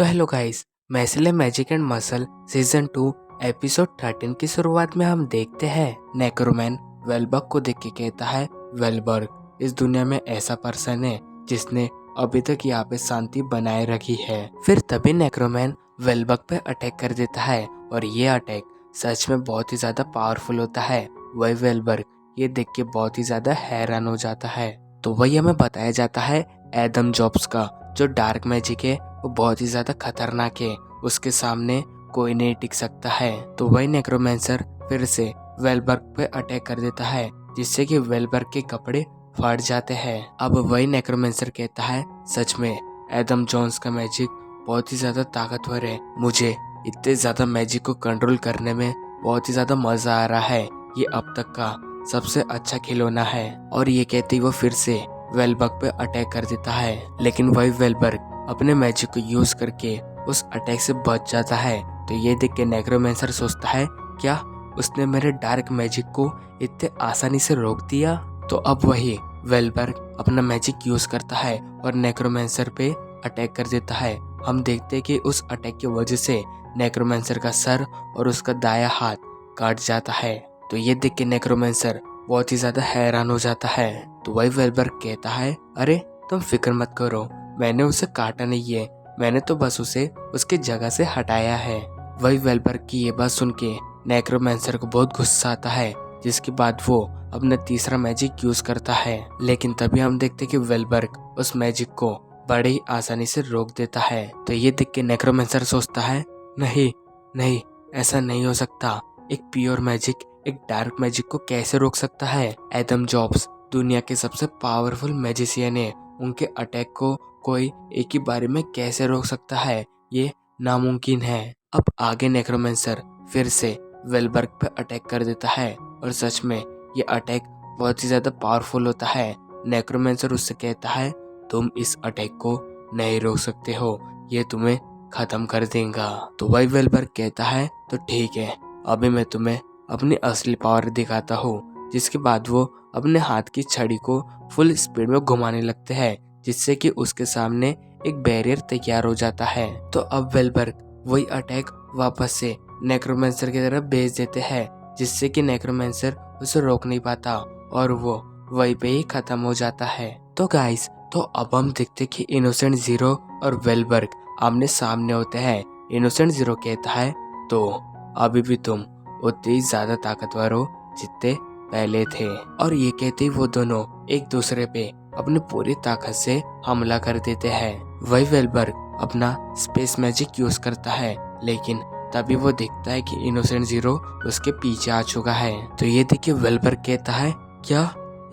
तो hello guys, मैसिले magic and muscle season 2 episode 13 की शुरुआत में हम देखते हैं नेक्रोमैन वेलबर्ग को देख के कहता है, वेलबर्ग इस दुनिया में ऐसा पर्सन है जिसने अभी तक यहाँ पे शांति बनाए रखी है। फिर तभी नेक्रोमैन वेलबर्ग पे अटैक कर देता है और ये अटैक सच में बहुत ही ज्यादा पावरफुल होता है। वही वेलबर्ग ये देख के बहुत ही ज्यादा हैरान हो जाता है। तो वही हमें बताया जाता है एडम जॉब्स का जो डार्क मैजिक है वो बहुत ही ज्यादा खतरनाक है, उसके सामने कोई नहीं टिक सकता है। तो वही नेक्रोमैंसर फिर से वेलबर्ग पे अटैक कर देता है जिससे कि वेलबर्ग के कपड़े फट जाते हैं। अब वही नेक्रोमैंसर कहता है, सच में एडम जोन्स का मैजिक बहुत ही ज्यादा ताकतवर है, मुझे इतने ज्यादा मैजिक को कंट्रोल करने में बहुत ही ज्यादा मजा आ रहा है, ये अब तक का सबसे अच्छा खिलौना है। और ये कहते ही वो फिर से वेलबर्ग पे अटैक कर देता है, लेकिन वही वेलबर्ग अपने मैजिक को यूज करके उस अटैक से बच जाता है। तो ये देख के नेक्रोमैंसर सोचता है, क्या उसने मेरे डार्क मैजिक को इतने आसानी से रोक दिया। तो अब वही वेलबर्ग अपना मैजिक यूज करता है और नेक्रोमैंसर पे अटैक कर देता है। हम देखते हैं कि उस अटैक की वजह से नेक्रोमैंसर का सर और उसका दाया हाथ काट जाता है। तो ये देख के नेक्रोमैंसर बहुत ही ज्यादा हैरान हो जाता है। तो वही वेलबर्ग कहता है, अरे तुम फिक्र मत करो, मैंने उसे काटा नहीं है, मैंने तो बस उसे उसकी जगह से हटाया है। वही वेलबर्ग की ये बात सुन के नेक्रोमैंसर को बहुत गुस्सा आता है, जिसके बाद वो अपना तीसरा मैजिक यूज करता है। लेकिन तभी हम देखते कि वेलबर्ग उस मैजिक को बड़े ही आसानी से रोक देता है। तो ये देख के नेक्रोमैंसर सोचता है, नहीं नहीं, ऐसा नहीं हो सकता, एक प्योर मैजिक एक डार्क मैजिक को कैसे रोक सकता है। एडम जॉब्स दुनिया के सबसे पावरफुल मैजिशियन है, उनके अटैक को कोई एक ही बारे में कैसे रोक सकता है, ये नामुमकिन है। अब आगे नेक्रोमैंसर फिर से वेलबर्ग पे अटैक कर देता है और सच में ये अटैक बहुत ही ज्यादा पावरफुल होता है। नेक्रोमैंसर उससे कहता है, तुम इस अटैक को नहीं रोक सकते हो, ये तुम्हें खत्म कर देगा। तो वही वेलबर्ग कहता है, तो ठीक है, अभी मैं तुम्हें अपनी असली पावर दिखाता हूँ। जिसके बाद वो अपने हाथ की छड़ी को फुल स्पीड में घुमाने लगते हैं, जिससे कि उसके सामने एक बैरियर तैयार हो जाता है। तो अब वेलबर्ग वही अटैक वापस से नेक्रोमैंसर की तरफ भेज देते हैं, जिससे कि नेक्रोमैंसर उसे रोक नहीं पाता और वो वहीं पे ही खत्म हो जाता है। तो गाइस, तो अब हम देखते कि इनोसेंट जीरो और वेलबर्ग आमने सामने होते हैं। इनोसेंट जीरो कहता है, तो अभी भी तुम उतने ही ज्यादा ताकतवर हो जितने पहले थे। और ये कहते ही वो दोनों एक दूसरे पे अपनी पूरी ताकत से हमला कर देते हैं। वही वेलबर्ग अपना स्पेस मैजिक यूज करता है, लेकिन तभी वो देखता है कि इनोसेंट जीरो उसके पीछे आ चुका है। तो ये देखिए वेलबर्ग कहता है, क्या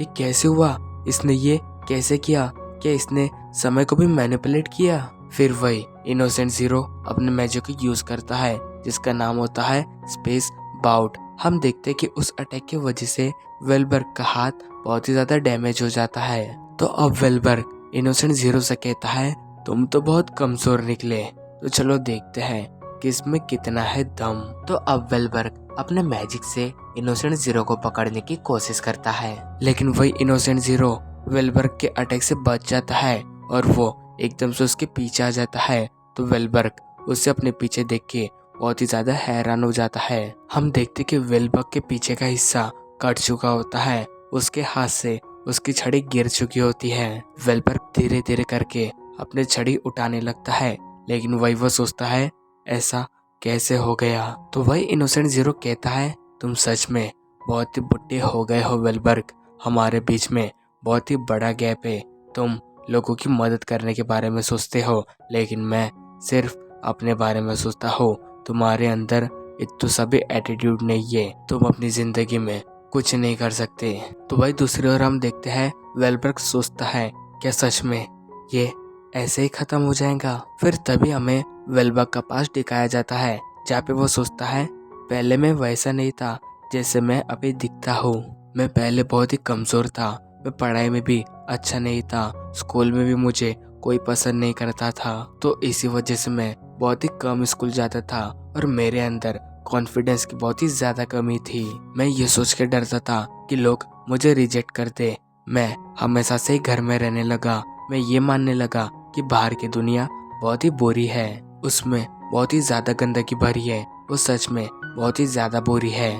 ये कैसे हुआ, इसने ये कैसे किया, क्या इसने समय को भी मैनिपुलेट किया। फिर वही इनोसेंट जीरो अपने मैजिक को यूज करता है, जिसका नाम होता है स्पेस बाउट। हम देखते हैं कि उस अटैक की वजह से वेलबर्ग का हाथ बहुत ही ज्यादा डैमेज हो जाता है। तो अब वेलबर्ग इनोसेंट जीरो से कहता है, तुम तो बहुत कमजोर निकले, तो चलो देखते हैं कि इसमें कितना है दम। तो अब वेलबर्ग अपने मैजिक से इनोसेंट जीरो को पकड़ने की कोशिश करता है, लेकिन वही इनोसेंट जीरो वेलबर्ग के अटैक से बच जाता है और वो एकदम से उसके पीछे आ जाता है। तो वेलबर्ग उसे अपने पीछे देख के बहुत ही ज्यादा हैरान हो जाता है। हम देखते कि वेलबर्ग के पीछे का हिस्सा कट चुका होता है, उसके हाथ से उसकी छड़ी गिर चुकी होती है। वेलबर्ग धीरे धीरे करके अपनी छड़ी उठाने लगता है, लेकिन वही वो सोचता है, ऐसा कैसे हो गया। तो वही इनोसेंट जीरो कहता है, तुम सच में बहुत ही बुढ़े हो गए हो वेलबर्ग, हमारे बीच में बहुत ही बड़ा गैप है, तुम लोगों की मदद करने के बारे में सोचते हो, लेकिन मैं सिर्फ अपने बारे में सोचता हूँ, तुम्हारे अंदर इतना सभी एटीट्यूड नहीं है, तुम अपनी जिंदगी में कुछ नहीं कर सकते। तो वही दूसरी ओर हम देखते हैं वेलबर्ग सोचता है, क्या सच में ये ऐसे ही खत्म हो जाएगा। फिर तभी हमें वेलबर्ग का पास दिखाया जाता है, जहाँ पे वो सोचता है, पहले मैं वैसा नहीं था जैसे मैं अभी दिखता हूँ, मैं पहले बहुत ही कमजोर था, मैं पढ़ाई में भी अच्छा नहीं था, स्कूल में भी मुझे कोई पसंद नहीं करता था, तो इसी वजह से मैं बहुत ही कम स्कूल जाता था और मेरे अंदर कॉन्फिडेंस की बहुत ही ज्यादा कमी थी। मैं ये सोच के डरता था कि लोग मुझे रिजेक्ट कर दे। मैं हमेशा से ही घर में रहने लगा, मैं ये मानने लगा कि बाहर की दुनिया बहुत ही बुरी है। उसमें बहुत ही ज़्यादा गंदगी भरी है, वो सच में बहुत ही ज़्यादा बुरी है।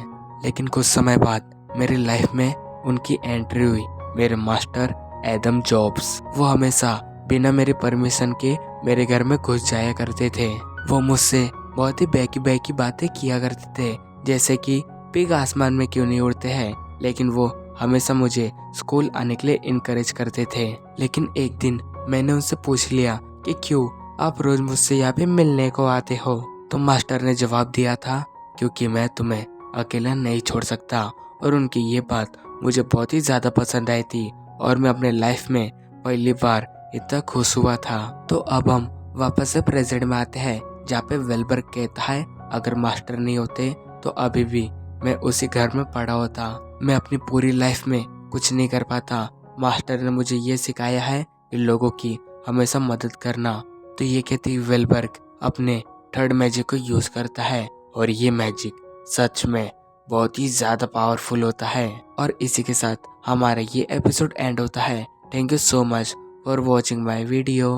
लेकिन कुछ समय बाद मेरी लाइफ में उनकी एंट्री हुई, मेरे मास्टर एडम जॉब्स। वो हमेशा बिना मेरे परमिशन के मेरे घर में घुस जाया करते थे। वो मुझसे बहुत ही बहकी बहकी बातें किया करते थे, जैसे कि पिग आसमान में क्यों नहीं उड़ते हैं। लेकिन वो हमेशा मुझे स्कूल आने के लिए इनकरेज करते थे। लेकिन एक दिन मैंने उनसे पूछ लिया कि क्यों आप रोज मुझसे यहाँ पे मिलने को आते हो। तो मास्टर ने जवाब दिया था, क्योंकि मैं तुम्हें अकेला नहीं छोड़ सकता। और उनकी ये बात मुझे बहुत ही ज़्यादा पसंद आई थी और मैं अपने लाइफ में पहली बार इतना खुश हुआ था। तो अब हम वापस से प्रेजेंट में आते हैं, जहाँ पे वेलबर्ग कहता है अगर मास्टर नहीं होते तो अभी भी मैं उसी घर में पड़ा होता। मैं अपनी पूरी लाइफ में कुछ नहीं कर पाता। मास्टर ने मुझे ये सिखाया है कि लोगों की हमेशा मदद करना। तो ये कहती वेलबर्ग अपने थर्ड मैजिक को यूज करता है और ये मैजिक सच में बहुत ही ज़्यादा पावरफुल होता है। और इसी के साथ हमारा ये एपिसोड एंड होता है। Thank you so much for watching my video.